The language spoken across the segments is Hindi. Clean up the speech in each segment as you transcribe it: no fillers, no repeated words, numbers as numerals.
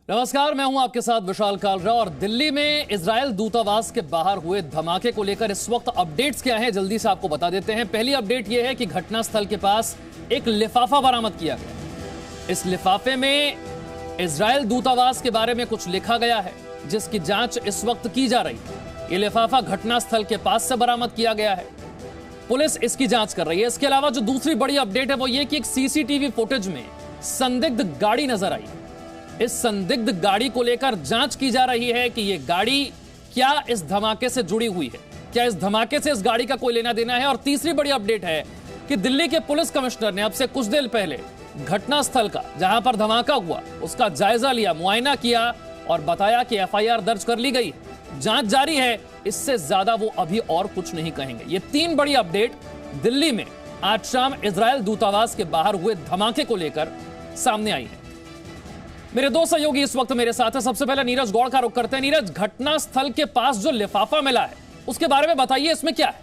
नमस्कार, मैं हूं आपके साथ विशाल कालरा। और दिल्ली में इजरायल दूतावास के बाहर हुए धमाके को लेकर इस वक्त अपडेट्स क्या हैं जल्दी से आपको बता देते हैं। पहली अपडेट यह है कि घटनास्थल के पास एक लिफाफा बरामद किया गया। इस लिफाफे में इजरायल दूतावास के बारे में कुछ लिखा गया है जिसकी जांच इस वक्त की जा रही है। यह लिफाफा घटनास्थल के पास से बरामद किया गया है, पुलिस इसकी जांच कर रही है। इसके अलावा जो दूसरी बड़ी अपडेट है वो ये कि एक सीसीटीवी फुटेज में संदिग्ध गाड़ी नजर आई। इस संदिग्ध गाड़ी को लेकर जांच की जा रही है कि यह गाड़ी क्या इस धमाके से जुड़ी हुई है, क्या इस धमाके से इस गाड़ी का कोई लेना देना है। और तीसरी बड़ी अपडेट है कि दिल्ली के पुलिस कमिश्नर ने अब से कुछ देर पहले घटनास्थल का, जहां पर धमाका हुआ, उसका जायजा लिया, मुआयना किया और बताया कि एफआईआर दर्ज कर ली गई है, जांच जारी है। इससे ज्यादा वो अभी और कुछ नहीं कहेंगे। ये तीन बड़ी अपडेट दिल्ली में आज शाम इजरायल दूतावास के बाहर हुए धमाके को लेकर सामने आई है। मेरे दो सहयोगी इस वक्त मेरे साथ हैं। सबसे पहले नीरज गौड़ का रुख करते हैं। नीरज, घटनास्थल के पास जो लिफाफा मिला है उसके बारे में बताइए, इसमें क्या है?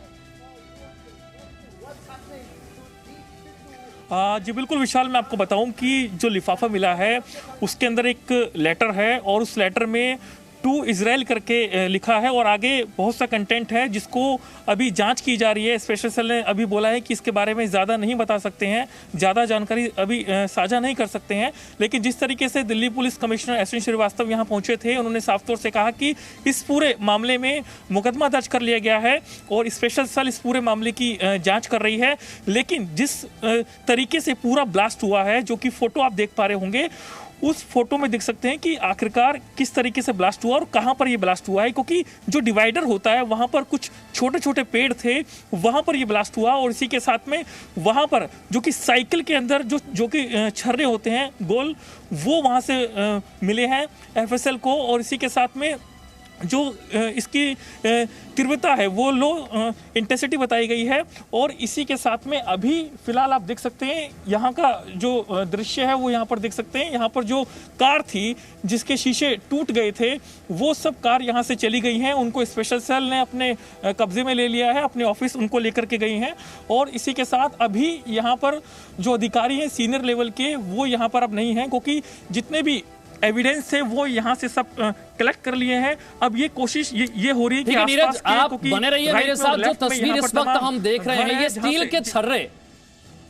जी बिल्कुल विशाल, मैं आपको बताऊं कि जो लिफाफा मिला है उसके अंदर एक लेटर है और उस लेटर में टू इजराइल करके लिखा है और आगे बहुत सा कंटेंट है जिसको अभी जांच की जा रही है। स्पेशल सेल ने अभी बोला है कि इसके बारे में ज़्यादा नहीं बता सकते हैं, ज़्यादा जानकारी अभी साझा नहीं कर सकते हैं। लेकिन जिस तरीके से दिल्ली पुलिस कमिश्नर अश्विन श्रीवास्तव यहाँ पहुँचे थे, उन्होंने साफ तौर से कहा कि इस पूरे मामले में मुकदमा दर्ज कर लिया गया है और स्पेशल सेल इस पूरे मामले की जाँच कर रही है। लेकिन जिस तरीके से पूरा ब्लास्ट हुआ है, जो कि फ़ोटो आप देख पा रहे होंगे, उस फोटो में देख सकते हैं कि आखिरकार किस तरीके से ब्लास्ट हुआ और कहां पर ये ब्लास्ट हुआ है। क्योंकि जो डिवाइडर होता है वहां पर कुछ छोटे छोटे पेड़ थे, वहां पर ये ब्लास्ट हुआ और इसी के साथ में वहां पर जो कि साइकिल के अंदर जो कि छर्रे होते हैं गोल, वो वहां से मिले हैं एफएसएल को। और इसी के साथ में जो इसकी तीव्रता है वो लो इंटेंसिटी बताई गई है। और इसी के साथ में अभी फिलहाल आप देख सकते हैं यहाँ का जो दृश्य है वो यहाँ पर देख सकते हैं। यहाँ पर जो कार थी जिसके शीशे टूट गए थे, वो सब कार यहाँ से चली गई हैं। उनको स्पेशल सेल ने अपने कब्जे में ले लिया है, अपने ऑफिस उनको लेकर के गई हैं। और इसी के साथ अभी यहाँ पर जो अधिकारी हैं सीनियर लेवल के, वो यहाँ पर अब नहीं हैं, क्योंकि जितने भी एविडेंस है वो यहाँ से सब कलेक्ट कर लिए हैं। अब ये कोशिश ये हो रही है कि नीरज, आप बने रहिए मेरे साथ। जो तस्वीर इस वक्त हम देख रहे हैं, ये स्टील के छर्रे,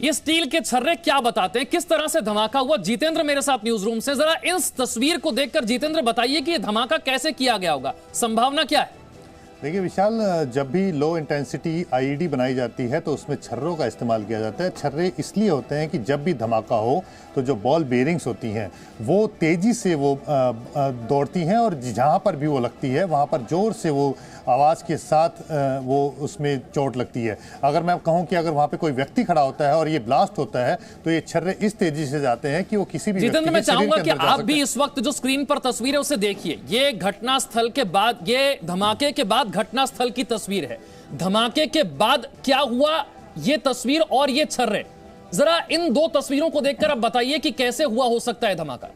ये स्टील के छर्रे क्या बताते हैं, किस तरह से धमाका हुआ? जितेंद्र मेरे साथ न्यूज रूम से, जरा इस तस्वीर को देखकर जितेंद्र बताइए कि ये धमाका कैसे किया गया होगा, संभावना क्या है? देखिए विशाल, जब भी लो इंटेंसिटी आईईडी बनाई जाती है तो उसमें छर्रों का इस्तेमाल किया जाता है। छर्रे इसलिए होते हैं कि जब भी धमाका हो तो जो बॉल बेरिंग्स होती हैं वो तेज़ी से वो दौड़ती हैं और जहाँ पर भी वो लगती है वहाँ पर ज़ोर से वो आवाज़ के साथ वो उसमें चोट लगती है। अगर मैं कहूँ कि अगर वहाँ पे कोई व्यक्ति खड़ा होता है और ये ब्लास्ट होता है तो ये छर्रे इस तेजी से जाते हैं कि वो किसी भी जितेंद्र, मैं चाहूंगा कि आप भी इस वक्त जो स्क्रीन पर तस्वीर है उसे देखिए। ये घटनास्थल के बाद, ये धमाके के बाद घटनास्थल की तस्वीर है। धमाके के बाद क्या हुआ, ये तस्वीर और ये छर्रे, जरा इन दो तस्वीरों को देखकर अब बताइए कि कैसे हुआ हो सकता है धमाका।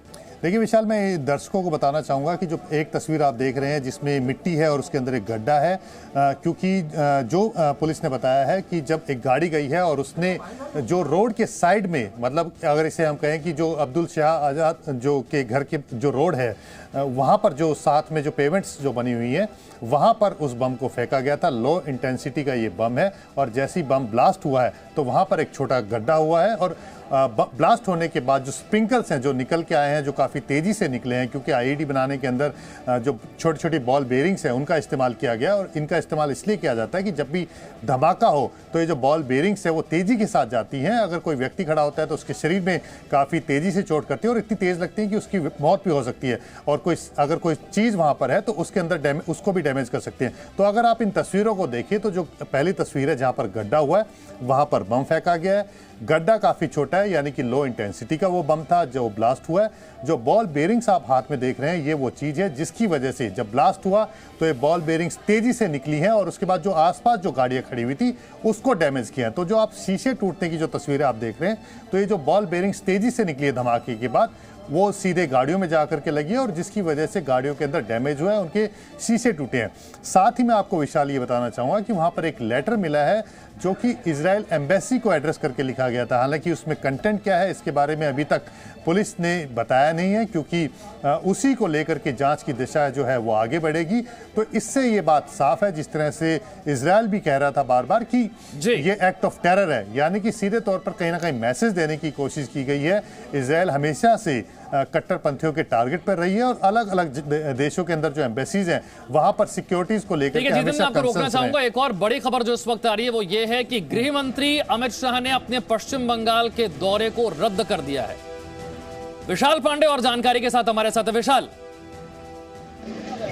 देखिए विशाल, मैं दर्शकों को बताना चाहूँगा कि जो एक तस्वीर आप देख रहे हैं जिसमें मिट्टी है और उसके अंदर एक गड्ढा है, क्योंकि जो पुलिस ने बताया है कि जब एक गाड़ी गई है और उसने जो रोड के साइड में, मतलब अगर इसे हम कहें कि जो अब्दुल शाह आज़ाद जो के घर के जो रोड है वहाँ पर जो साथ में जो पेमेंट्स जो बनी हुई हैं वहाँ पर उस बम को फेंका गया था। लो इंटेंसिटी का ये बम है और जैसे ही बम ब्लास्ट हुआ है तो वहाँ पर एक छोटा गड्ढा हुआ है और ब्लास्ट होने के बाद जो स्प्रिंकल्स हैं जो निकल के आए हैं, जो काफ़ी तेज़ी से निकले हैं, क्योंकि आईईडी बनाने के अंदर जो छोटी छोटी बॉल बेरिंग्स हैं उनका इस्तेमाल किया गया। और इनका इस्तेमाल इसलिए किया जाता है कि जब भी धमाका हो तो ये जो बॉल बेरिंग्स है वो तेज़ी के साथ जाती हैं। अगर कोई व्यक्ति खड़ा होता है तो उसके शरीर में काफ़ी तेज़ी से चोट करती है और इतनी तेज़ लगती है कि उसकी मौत भी हो सकती है। और अगर कोई चीज़ वहाँ पर है तो उसके अंदर उसको भी डैमेज कर सकते हैं। तो अगर आप इन तस्वीरों को देखिए तो जो पहली तस्वीर है जहाँ पर गड्ढा हुआ है वहाँ पर बम फेंका गया है। गड्ढा काफ़ी छोटा है, यानी कि लो इंटेंसिटी का वो बम था जो ब्लास्ट हुआ है। जो बॉल बेरिंग्स आप हाथ में देख रहे हैं ये वो चीज़ है जिसकी वजह से जब ब्लास्ट हुआ तो ये बॉल बेरिंग्स तेज़ी से निकली हैं और उसके बाद जो आसपास जो गाड़ियाँ खड़ी हुई थी उसको डैमेज किया है। तो जो आप शीशे टूटने की जो तस्वीरें आप देख रहे हैं तो ये जो बॉल बेरिंग्स तेज़ी से निकली है धमाके के बाद वो सीधे गाड़ियों में जा करके लगी है और जिसकी वजह से गाड़ियों के अंदर डैमेज हुआ है, उनके शीशे टूटे हैं। साथ ही मैं आपको विशाल ये बताना चाहूँगा कि वहाँ पर एक लेटर मिला है जो कि इजराइल एम्बेसी को एड्रेस करके लिखा गया था। हालांकि उसमें कंटेंट क्या है इसके बारे में अभी तक पुलिस ने बताया नहीं है, क्योंकि उसी को लेकर के जांच की दिशा जो है वो आगे बढ़ेगी। तो इससे ये बात साफ है, जिस तरह से इजराइल भी कह रहा था बार बार कि ये एक्ट ऑफ टेरर है, यानी कि सीधे तौर पर कहीं ना कहीं मैसेज देने की कोशिश की गई है। इजराइल हमेशा से कट्टरपंथियों के टारगेट पर रही है और अलग अलग देशों के अंदर जो एम्बेसीज हैं वहां पर सिक्योरिटीज को लेकर के हमेशा आपको रोकना चाहूंगा। एक और बड़ी खबर जो इस वक्त आ रही है वो ये है कि गृह मंत्री अमित शाह ने अपने पश्चिम बंगाल के दौरे को रद्द कर दिया है। विशाल पांडे और जानकारी के साथ हमारे साथ है विशाल।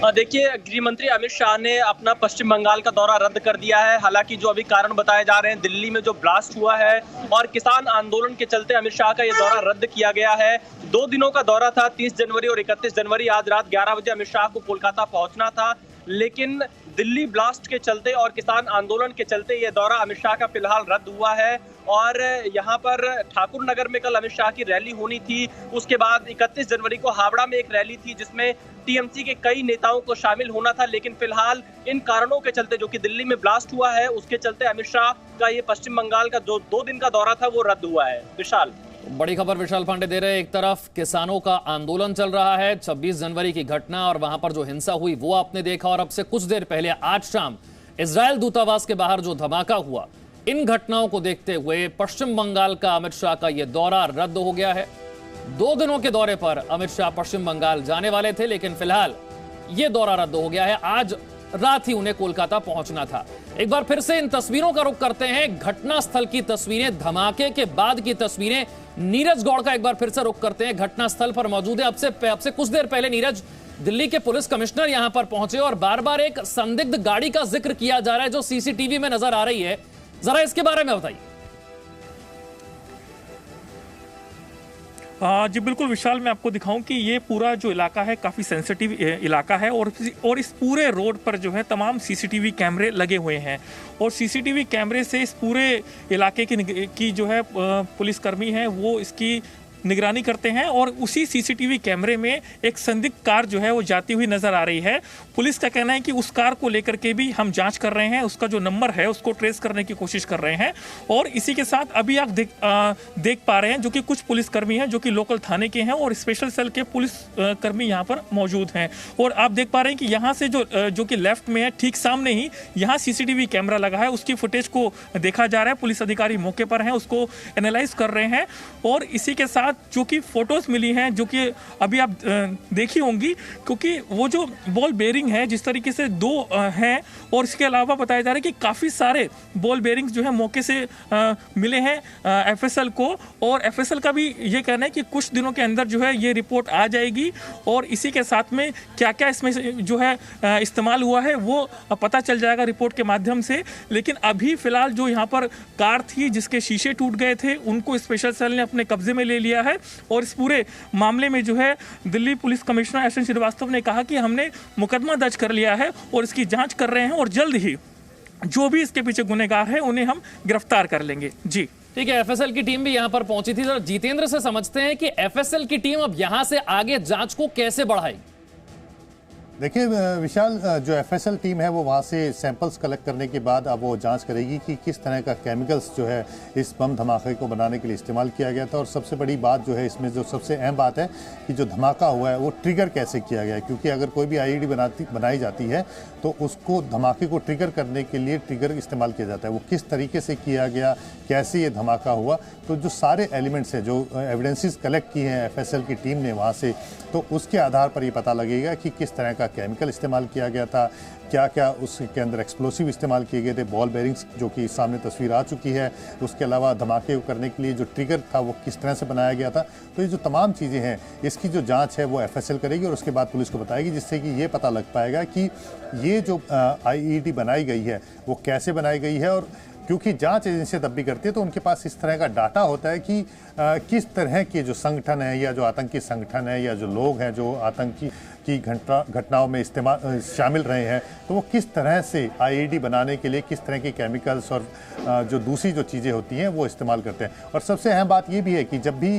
देखिए, गृह मंत्री अमित शाह ने अपना पश्चिम बंगाल का दौरा रद्द कर दिया है। हालांकि जो अभी कारण बताए जा रहे हैं, दिल्ली में जो ब्लास्ट हुआ है और किसान आंदोलन के चलते अमित शाह का ये दौरा रद्द किया गया है। 2 दिनों का दौरा था, 30 जनवरी और 31 जनवरी। आज रात 11 बजे अमित शाह को कोलकाता पहुंचना था, लेकिन दिल्ली ब्लास्ट के चलते और किसान आंदोलन के चलते ये दौरा अमित शाह का फिलहाल रद्द हुआ है। और यहाँ पर ठाकुर नगर में कल अमित शाह की रैली होनी थी। उसके बाद 31 जनवरी को हावड़ा में एक रैली थी जिसमें टीएमसी के कई नेताओं को शामिल होना था, लेकिन फिलहाल इन कारणों के चलते, जो कि दिल्ली में ब्लास्ट हुआ है उसके चलते, अमित शाह का ये पश्चिम बंगाल का जो 2 दिन का दौरा था वो रद्द हुआ है। विशाल, बड़ी खबर विशाल पांडे दे रहे हैं। एक तरफ किसानों का आंदोलन चल रहा है, 26 जनवरी की घटना और वहां पर जो हिंसा हुई वो आपने देखा, और अब से कुछ देर पहले आज शाम इजराइल दूतावास के बाहर जो धमाका हुआ, इन घटनाओं को देखते हुए पश्चिम बंगाल का अमित शाह का यह दौरा रद्द हो गया है। 2 दिनों के दौरे पर अमित शाह पश्चिम बंगाल जाने वाले थे, लेकिन फिलहाल यह दौरा रद्द हो गया है। आज रात ही उन्हें कोलकाता पहुंचना था। एक बार फिर से इन तस्वीरों का रुख करते हैं, घटनास्थल की तस्वीरें, धमाके के बाद की तस्वीरें। नीरज गौड़ का एक बार फिर से रुख करते हैं, घटनास्थल पर मौजूद है। अब से कुछ देर पहले नीरज, दिल्ली के पुलिस कमिश्नर यहां पर पहुंचे और बार बार एक संदिग्ध गाड़ी का जिक्र किया जा रहा है जो सीसीटीवी में नजर आ रही है। जरा इसके बारे में बताइए। जी बिल्कुल विशाल, मैं आपको दिखाऊं कि ये पूरा जो इलाका है काफ़ी सेंसिटिव इलाका है और इस पूरे रोड पर जो है तमाम सीसीटीवी कैमरे लगे हुए हैं और सीसीटीवी कैमरे से इस पूरे इलाके की जो है पुलिसकर्मी है वो इसकी निगरानी करते हैं और उसी सीसीटीवी कैमरे में एक संदिग्ध कार जो है वो जाती हुई नजर आ रही है। पुलिस का कहना है कि उस कार को लेकर के भी हम जांच कर रहे हैं, उसका जो नंबर है उसको ट्रेस करने की कोशिश कर रहे हैं। और इसी के साथ अभी आप देख पा रहे हैं जो कि कुछ पुलिसकर्मी हैं जो कि लोकल थाने के हैं और स्पेशल सेल के पुलिस कर्मी यहाँ पर मौजूद हैं। और आप देख पा रहे हैं कि यहाँ से जो कि लेफ्ट में है, ठीक सामने ही यहाँ सीसीटीवी कैमरा लगा है, उसकी फुटेज को देखा जा रहा है। पुलिस अधिकारी मौके पर हैं, उसको एनालाइज कर रहे हैं। और इसी के साथ जो कि फोटोज मिली हैं जो कि अभी आप देखी होंगी, क्योंकि वो जो बॉल बेरिंग है जिस तरीके से 2 हैं और इसके अलावा बताया जा रहा है कि काफ़ी सारे बॉल बेरिंग्स जो है मौके से मिले हैं एफएसएल को। और एफएसएल का भी ये कहना है कि कुछ दिनों के अंदर जो है ये रिपोर्ट आ जाएगी और इसी के साथ में क्या क्या इसमें जो है इस्तेमाल हुआ है वो पता चल जाएगा रिपोर्ट के माध्यम से। लेकिन अभी फिलहाल जो यहाँ पर कार थी जिसके शीशे टूट गए थे उनको स्पेशल सेल ने अपने कब्जे में ले लिया है। और इस पूरे मामले में जो है Delhi police commissioner S N Srivastava ने कहा कि हमने मुकदमा दर्ज कर लिया है और इसकी जांच कर रहे हैं और जल्द ही जो भी इसके पीछे गुनहगार है उन्हें हम गिरफ्तार कर लेंगे। जी ठीक है, एफएसएल की टीम भी यहां पर पहुंची थी। जितेंद्र से समझते हैं कि एफएसएल की टीम अब यहां से आगे जांच को कैसे बढ़ाएगी। देखिए विशाल, जो एफएसएल टीम है वो वहाँ से सैंपल्स कलेक्ट करने के बाद अब वो जांच करेगी कि किस तरह का केमिकल्स जो है इस बम धमाके को बनाने के लिए इस्तेमाल किया गया था। और सबसे बड़ी बात जो है इसमें, जो सबसे अहम बात है कि जो धमाका हुआ है वो ट्रिगर कैसे किया गया है, क्योंकि अगर कोई भी आईईडी बनाई जाती है तो उसको धमाके को ट्रिगर करने के लिए ट्रिगर इस्तेमाल किया जाता है। वो किस तरीके से किया गया, कैसे ये धमाका हुआ, तो जो सारे एलिमेंट्स हैं, जो एविडेंसेस कलेक्ट किए हैं एफएसएल की टीम ने वहाँ से, तो उसके आधार पर ये पता लगेगा कि किस तरह का केमिकल इस्तेमाल किया गया था, क्या क्या उसके अंदर एक्सप्लोसिव इस्तेमाल किए गए थे, बॉल बेरिंग्स जो कि सामने तस्वीर आ चुकी है, उसके अलावा धमाके को करने के लिए जो ट्रिगर था वो किस तरह से बनाया गया था। तो ये जो तमाम चीज़ें हैं इसकी जो जांच है वो एफएसएल करेगी और उसके बाद पुलिस को बताएगी, जिससे कि ये पता लग पाएगा कि ये जो आईईडी बनाई गई है वो कैसे बनाई गई है। और क्योंकि जांच एजेंसी तब भी करती है तो उनके पास इस तरह का डाटा होता है कि किस तरह के जो संगठन है या जो आतंकी संगठन है या जो लोग हैं जो आतंकी की घटनाओं में शामिल रहे हैं, तो वो किस तरह से आईईडी बनाने के लिए किस तरह के केमिकल्स और जो दूसरी जो चीज़ें होती हैं वो इस्तेमाल करते हैं। और सबसे अहम बात ये भी है कि जब भी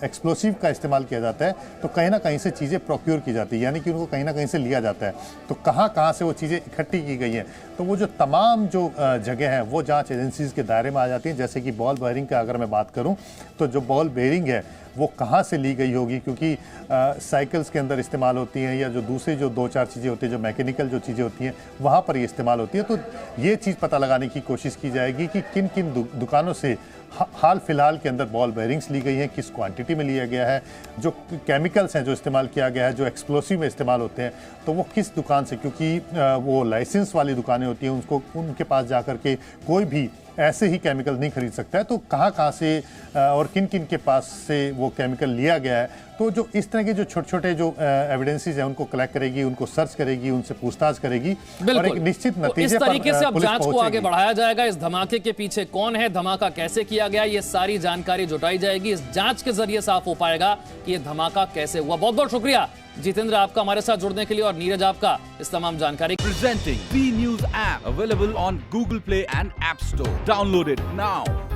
एक्सप्लोसिव का इस्तेमाल किया जाता है तो कहीं ना कहीं से चीज़ें प्रोक्योर की जाती है, यानी कि उनको कहीं ना कहीं से लिया जाता है। तो कहाँ से वो चीज़ें इकट्ठी की गई हैं, तो वो जो तमाम जो जगह हैं वो जांच एजेंसीज के दायरे में आ जाती हैं। जैसे कि बॉल बेयरिंग का अगर मैं बात करूं तो जो बॉल बेयरिंग है वो कहाँ से ली गई होगी, क्योंकि साइकिल्स के अंदर इस्तेमाल होती हैं या जो दूसरी जो 2-4 चीज़ें होती हैं, जो मैकेनिकल जो चीज़ें होती हैं वहाँ पर ये इस्तेमाल होती है। तो ये चीज़ पता लगाने की कोशिश की जाएगी कि किन किन दुकानों से हाल फिलहाल के अंदर बॉल बेयरिंग्स ली गई हैं, किस क्वांटिटी में लिया गया है, जो केमिकल्स हैं जो इस्तेमाल किया गया है, जो एक्सप्लोसिव में इस्तेमाल होते हैं, तो वो किस दुकान से, क्योंकि वो लाइसेंस वाली दुकानें होती हैं, उसको उनके पास जाकर के कोई भी ऐसे ही केमिकल नहीं खरीद सकता है। तो कहाँ से और किन किन के पास से वो केमिकल लिया गया है, तो जो इस तरह के जो छोटे जो एविडेंसेस हैं उनको कलेक्ट करेगी, उनको सर्च करेगी, उनसे पूछताछ करेगी और एक निश्चित नतीजे पर इस तरीके से अब जांच को आगे पहुंचेगी। बढ़ाया जाएगा। इस धमाके के पीछे कौन है, धमाका कैसे किया गया, ये सारी जानकारी जुटाई जाएगी। इस जांच के जरिए साफ हो पाएगा कि ये धमाका कैसे हुआ। बहुत बहुत शुक्रिया जितेंद्र आपका हमारे साथ जुड़ने के लिए, और नीरज आपका इस तमाम जानकारी। Presenting B News app available on Google Play and App Store. Download it now.